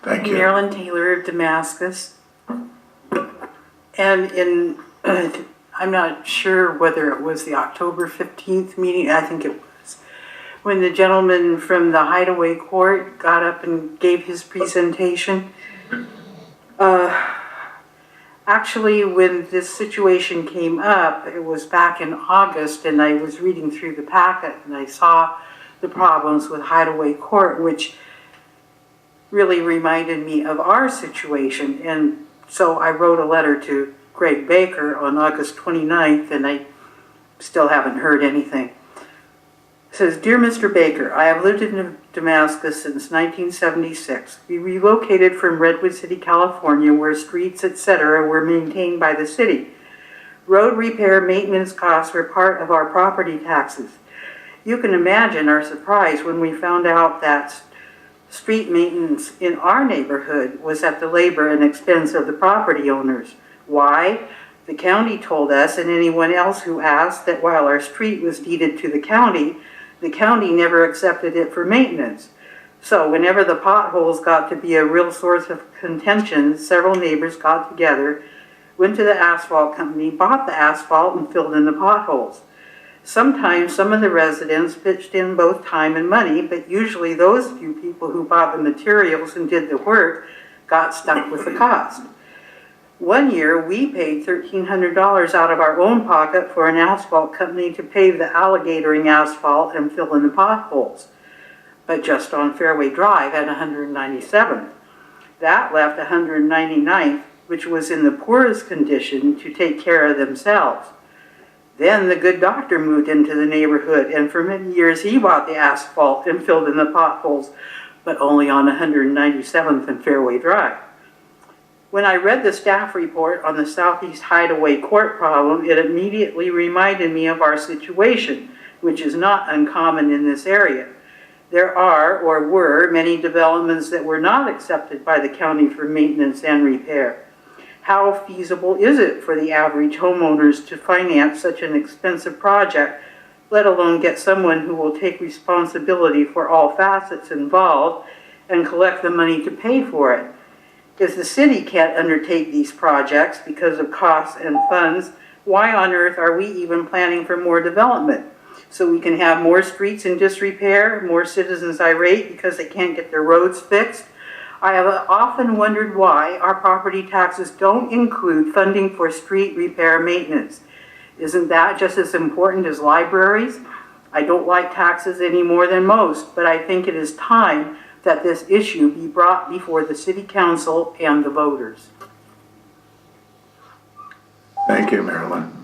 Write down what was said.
Thank you. Marilyn Taylor of Damascus. And I'm not sure whether it was the October 15th meeting, I think it was, when the gentleman from the Hideaway Court got up and gave his presentation. Actually, when this situation came up, it was back in August, and I was reading through the packet, and I saw the problems with Hideaway Court, which really reminded me of our situation. And so I wrote a letter to Greg Baker on August 29th, and I still haven't heard anything. It says, "Dear Mr. Baker, I have lived in Damascus since 1976. We relocated from Redwood City, California, where streets, etc. were maintained by the city. Road repair maintenance costs were part of our property taxes. You can imagine our surprise when we found out that street maintenance in our neighborhood was at the labor and expense of the property owners. Why? The county told us and anyone else who asked that while our street was deeded to the county never accepted it for maintenance. So whenever the potholes got to be a real source of contention, several neighbors got together, went to the asphalt company, bought the asphalt, and filled in the potholes. Sometimes some of the residents pitched in both time and money, but usually those few people who bought the materials and did the work got stuck with the cost. One year, we paid $1,300 out of our own pocket for an asphalt company to pave the alligatoring asphalt and fill in the potholes, but just on Fairway Drive at 197th. That left 199th, which was in the poorest condition, to take care of themselves. Then the good doctor moved into the neighborhood, and for many years he bought the asphalt and filled in the potholes, but only on 197th and Fairway Drive. When I read the staff report on the Southeast Hideaway Court problem, it immediately reminded me of our situation, which is not uncommon in this area. There are, or were, many developments that were not accepted by the county for maintenance and repair. How feasible is it for the average homeowners to finance such an expensive project, let alone get someone who will take responsibility for all facets involved and collect the money to pay for it? If the city can't undertake these projects because of costs and funds, why on earth are we even planning for more development? So we can have more streets in disrepair, more citizens irate because they can't get their roads fixed? I have often wondered why our property taxes don't include funding for street repair maintenance. Isn't that just as important as libraries? I don't like taxes any more than most, but I think it is time that this issue be brought before the City Council and the voters." Thank you, Marilyn.